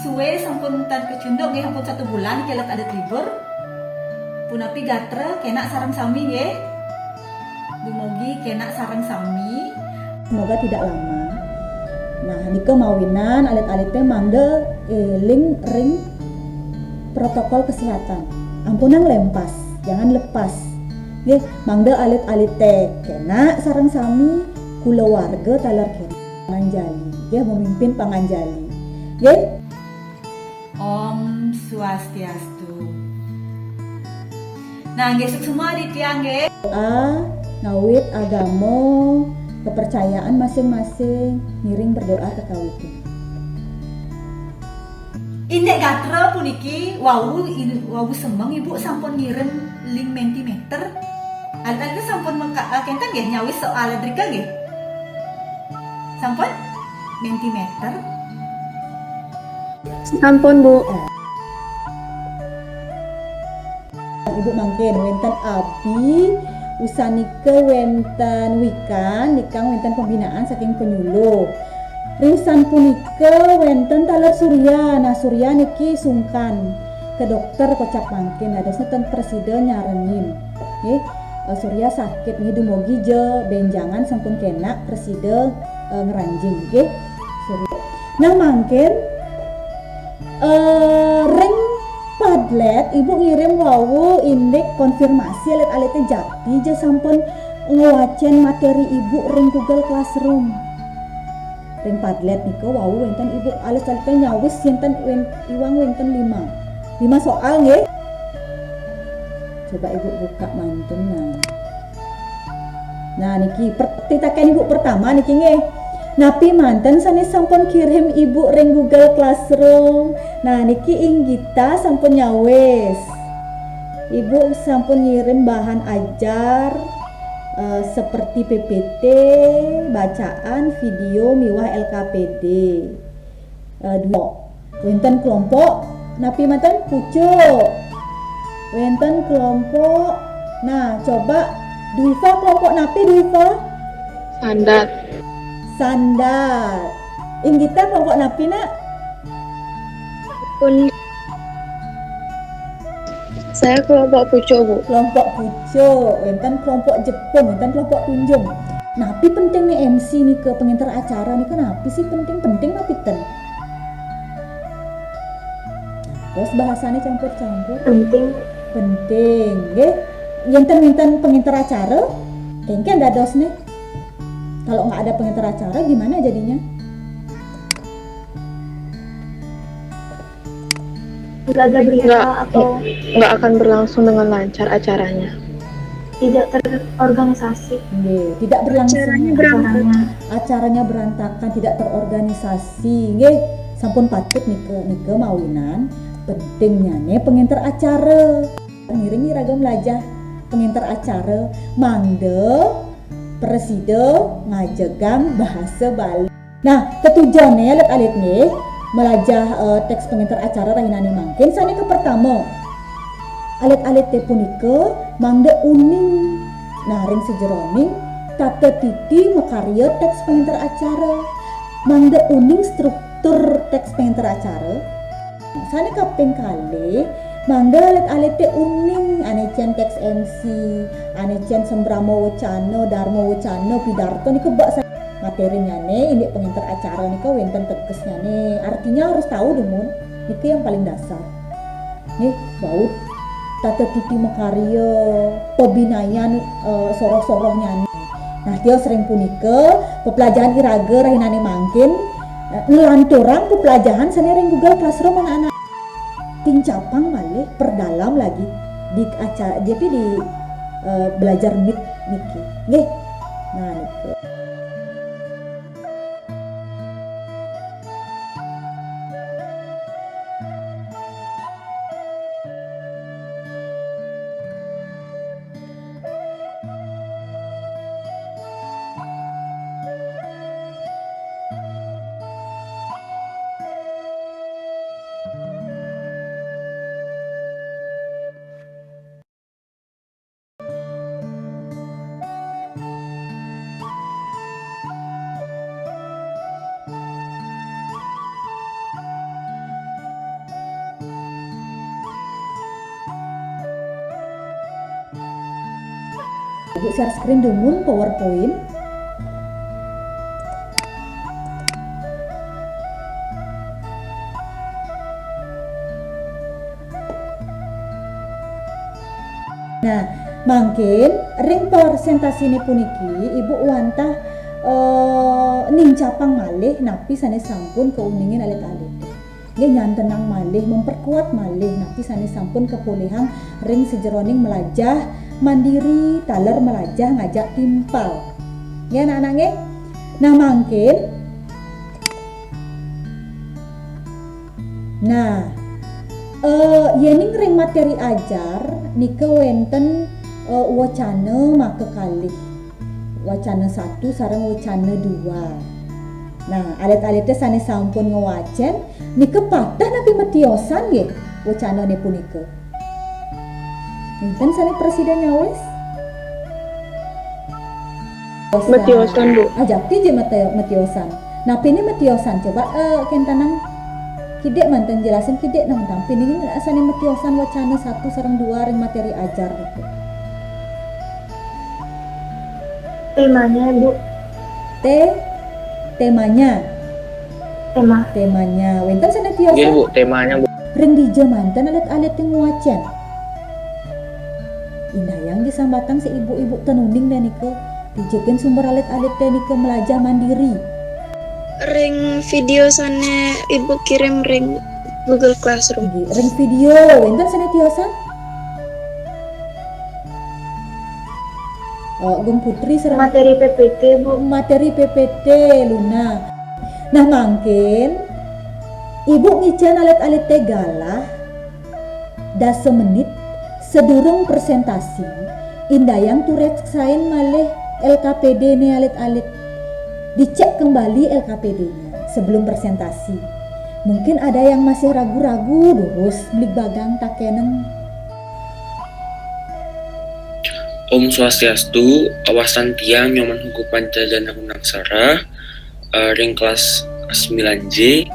suwe sampun tan kecunduk nggih sampun 1 bulan kelet ada libur. Punapi gatre kena sareng sami nggih. Dumugi kena sareng sami. Semoga tidak lama. Nah, nike mawinan alit-alitnya mangga ring protokol kesehatan. Ampunan lempas, jangan lepas. Nggih, mangga alit-alite kena sareng sami kula warga taler kena panganjali. Nggih, memimpin panganjali. Nggih. Om Swastiastu. Nah, nggih semua ditiyang nggih. Ngawit agama, kepercayaan masing-masing, ngiring berdoa ke kawitin. Indek gatra puniki wau semeng ibu sampun ngirim 5 cm. Alit-alit sampun kenten nggih nyawis soal drika nggih. Sampun cm. Sampun, Bu. Ibu mangkin wenten abi usanike wenten wikan nikang wenten pembinaan saking penyuluh. Riusan punika wenten taler surya. Nah, surya niki sungkan ke dokter kocak mangkin. Adasnya ten presiden nyarenin. Nggih, surya sakit nggih dumugi je benjangan sampun kena presiden ngeranjing nggih. Surya. Nah, mangkin ring Padlet ibu ngirim wawu indek konfirmasi alit-alitnya jati je sampun ngewacen materi ibu ring Google Classroom. Ring Padlet nika wawu wenten ibu alit-alitnya nyawis yenten iwang wenten 5 soal nggih. Coba ibu buka mantun nah niki titakan ibu pertama niki nggih. Napi manten sanes sampun kirim ibu ring Google Classroom. Nah niki Inggita sampun nyawes. Ibu sampun ngirim bahan ajar seperti PPT, bacaan, video, miwah LKPD. Wenten kelompok napi manten pucuk. Wenten kelompok. Nah coba Dwiva kelompok napi Dwiva? Sandal. Inggita kelompok napi nak? Saya kelompok pucuk, Bu. Kelompok pucuk, wenten kelompok Jepun, wenten kelompok tunjung. Napi penting nih MC nih ke pengintar acara nih napi sih penting napi ten. Terus bahasanya campur-campur. Penting, nggih. Yenten pengintar acara, engke dados nih. Kalau nggak ada pengintar acara gimana jadinya? Nggak ada berita atau nggak akan berlangsung dengan lancar acaranya. Tidak terorganisasi. Tidak berlangsung. Acaranya berantakan, tidak terorganisasi. Nggih, sampun patut nike mawinan. Pentingnya nih pengintar acara. Ngiringi ragam lajah pengintar acara. Mangde presiden ngajegang bahasa Bali. Nah, ketujuannya alit-alit nih melajah teks pengintar acara rahinani mangkin. Sani ke pertama alit-alit teh punika mangde uning. Nah, ring sejeroning tata titi makarya teks pengintar acara. Mangde uning struktur teks pengintar acara. Sani kaping kali mangga alit-alit teh uning anecen teks MC, anecen sembramo wacana, dharma wacana, pidarto nika bak materinya nih ini pengintar acara nika wenten tegesnya nih. Artinya harus tahu demun nika yang paling dasar. Nih baut tata titi makarya, pebinayan soroh-sorohnya nih. Nah, dia sering punika pepelajaran iraga rahinane mangkin ngelanturang pepelajaran sanering Google Classroom anak-anak. Tincapang malih perdalam lagi di acara jadi di belajar Meet niki nggih. Nah niku Ibu share screen dulu PowerPoint. Nah, mungkin ring presentasi ini puniki ibu wantah nincapang malih napi sanes sampun keuningin alit-alit. Dia nyantenang malih memperkuat malih napi sanes sampun kepulihan ring sejeroning melajah mandiri taler melajah ngajak timpal. Ya anak-anaknya. Nah, mungkin yening ring materi ajar nike wenten wacana make kalih wacana 1 sareng wacana 2. Nah, alit-alitnya sanes sampun ngewacen nike patah napi metiosan nggih wacana ne punika. Enten sane presiden nyawes Metiosan, Bu. Ajakti je metiosan. Napi ini metiosan coba kentanang kidek mantan jelasin kidek nang tampi ini asane metiosan wacana 1 sareng 2 ring materi ajar gitu. Temanya, Bu. Temanya wenten sana tiosan Iya Bu, temanya Bu. ring dija mantan alit-alit yang nguacen indah yang disambatan si ibu-ibu tenuning dan nike dijakin sumber alit-alit dan nike melajah mandiri. Ring video sana ibu kirim ring Google Classroom. Ring video wenten sana tiosan Gung Putri serang Materi PPT, Bu. materi PPT Luna. Nah, mungkin ibu ngicen alit-alit tegalah dah semenit sedurung presentasi indayang turek sain malih LKPD ne alit-alit dicek kembali LKPD-nya sebelum presentasi. Mungkin ada yang masih ragu-ragu terus beli bagang takenen. Om Swastiastu, awasan tiang nyoman hukum pancajana gunaksara, ring kelas 9J.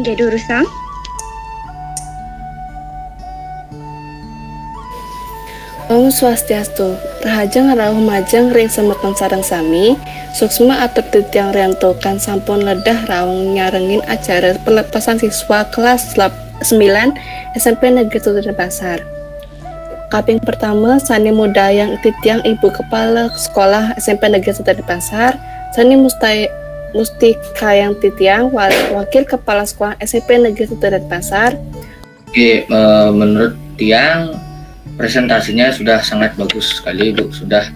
Jadi urusan. Om Swastiastu, rahajang rauh majang ring semeton sareng sami, suksma atep titiang riantokan sampun ledah raung nyarengin acara pelepasan siswa kelas 9 SMP Negeri Tutup Pasar. Kaping pertama, sani muda yang titiang ibu kepala sekolah SMP Negeri Tutup Pasar, sani mustika yang titiang wakil kepala sekolah SMP Negeri Tutup Pasar. Oke, menurut tiang presentasinya sudah sangat bagus sekali Bu, sudah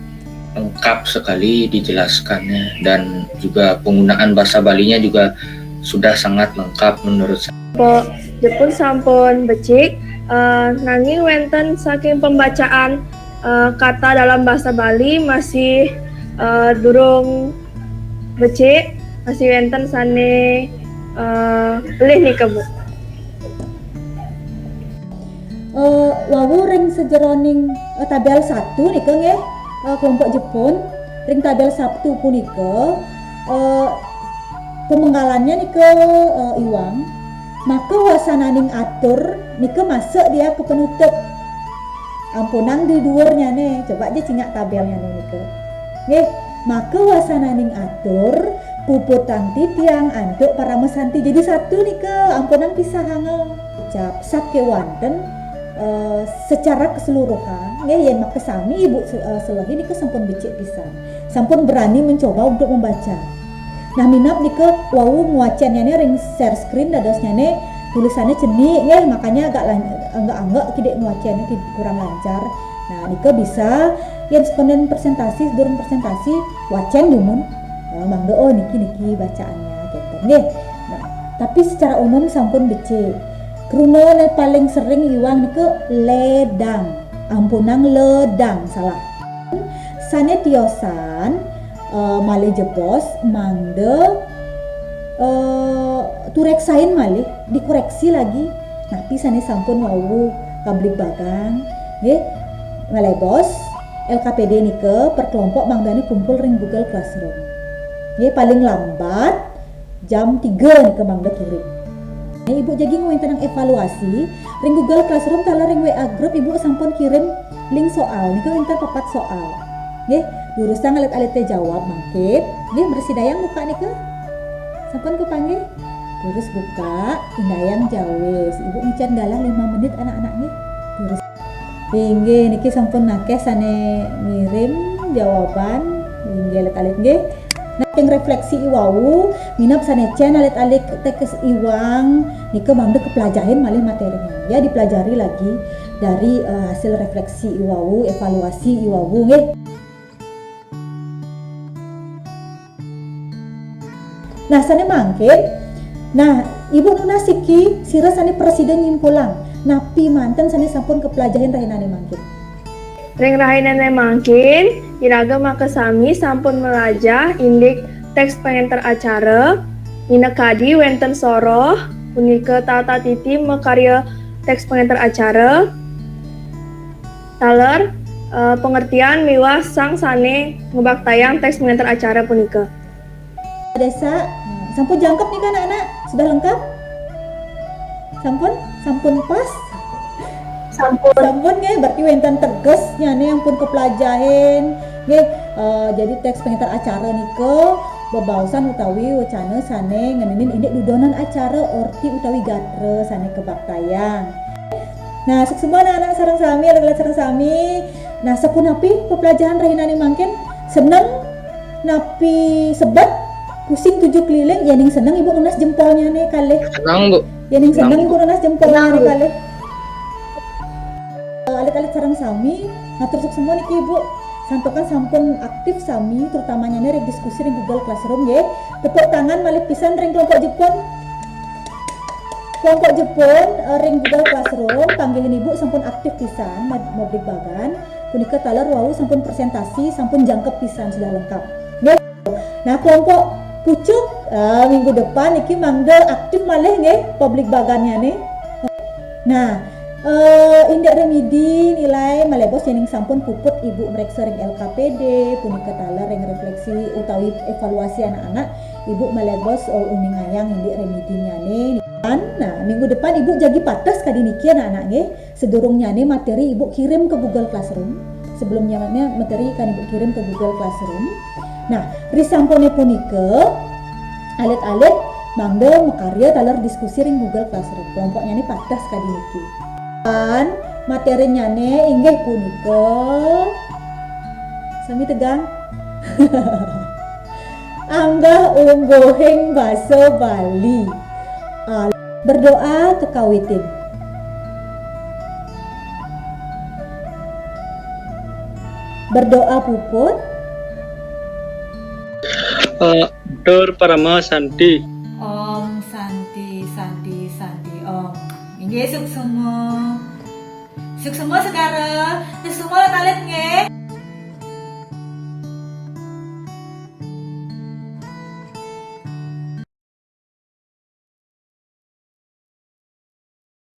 lengkap sekali dijelaskannya dan juga penggunaan bahasa Balinya juga sudah sangat lengkap menurut saya. Jepun sampun becik nanging wenten saking pembacaan kata dalam bahasa Bali masih durung becik, masih wenten sane pelih nih Bu. Wawu ring sejeroning tabel 1 nika nggih kelompok Jepun ring tabel 1 punika pemenggalannya nika iwang maka wasananing atur nika masuk dia ke penutup ampunang di dhuwurnya nih coba aja cingak tabelnya nih nika nggih maka wasananing atur puputang titiang anduk para mesanti jadi satu nika ampunang pisah hangel ucap sake wanten secara keseluruhan ya yang mak kesami ibu selahi nika sampun becik pisan sampun berani mencoba untuk membaca. Nah minap nika wau nguacennya nih ring share screen dadosnya nih tulisannya cenik ya makanya agak kidek nguacennya kurang lancar. Nah nika bisa yang sepenuhnya presentasi durung presentasi wacen dumun mangga oh niki bacaannya gitu nggih. Nah tapi secara umum sampun becik. Krunone paling sering iwang niku ledang. Ampunang ledang salah. Sane tiosan malih jebos mangde tureksain malih dikoreksi lagi. Tapi sane sampun wawu kablik bagang nggih. Ngalebos LKPD nike per kelompok mangdani kumpul ring Google Classroom. Nggih paling lambat jam 3 nike mangda kirim. Ibu jadi ngomongin tentang evaluasi, ring Google Classroom tala ring WA group ibu sampun kirim link soal, niku winten 4 soal. Nggih, jurusan alit-alit teh jawab mangkit. Nggih, bersidayang buka niku. Sampun kupanggih. Terus buka, indayang jawes. Ibu ngican dalah 5 menit anak-anak nggih. Terus nggih niki sampun nakeh sane ngirim jawaban nggih alit-alit nggih. Nah, yang refleksi iwau, minap sanecen alit-alik tekes iwang, nika mangde kepelajarin malih materinya. Ya dipelajari lagi dari hasil refleksi iwau, evaluasi iwau nggih. Nah, sane mangkin. Nah, Ibu Nuna Siki sira sane presiden nyimpulang. Napi manten sane sampun kepelajarin rahinane mangkin. Ring rahinane mangkin, iraga maka sami sampun melajah indik teks pengantar acara, minakadi wenten soroh, punika tata titi mekarya teks pengantar acara, taler pengertian miwah sang sane ngebaktayang teks pengantar acara punika. Desa, sampun jangkep nih kan anak-anak? Sudah lengkap? Sampun pas? Sampun nggih, berarti wenten teges nyane yang pun kepelajarin nggih. Jadi teks pengantar acara niko bebausan utawi wacana sane ngenenin indik dudonan acara orti utawi gatre sane kebaktayang. Nah, semua anak-anak sareng sami, anak-anak sareng sami. Nah, sapunapi pepelajaran rahinane mangkin seneng napi sebat pusing 7 keliling, ya ning seneng Ibu Nunas jempolnya nih kalih. Senang Bu. Ya ning seneng Ibu Nunas jempolnya nih kalih. Alit-alit sareng sami, ngatur semua niki Ibu. Santokan sampun aktif sami, terutamanya nih diskusi di Google Classroom ya. Tepuk tangan malih pisan ring kelompok Jepun. Kelompok Jepun ring Google Classroom panggilan Ibu sampun aktif pisan moblik bagan. Punika taler wau sampun presentasi, sampun jangkep pisan sudah lengkap. Nggih. Nah, kelompok pucuk minggu depan iki mangde aktif malih nggih publik bagannya nih. Nah, indek remedi nilai malebos yang sampun puput Ibu mereka sering LKPD punika taler yang refleksi utawi evaluasi anak-anak Ibu malebos uning ayang indek remedinya nih. Nah, minggu depan Ibu jadi patas kadi niki anak-anak nggih. Sedurungnya nih materi Ibu kirim ke Google Classroom. Sebelumnya materi kan Ibu kirim ke Google Classroom. Nah, risampone punika alit-alit mangde mekarya taler diskusi ring Google Classroom. Kelompoknya nih patas kadi niki. Dan materinya nih inggih punika sami tegang. Anggah unggohing basa Bali. Berdoa kekawitin. Berdoa puput. Dur Parama Santi. Om Santi Santi Santi Om. Inggih suk semua. Suk semua saudara. Suk semua kalian nggih.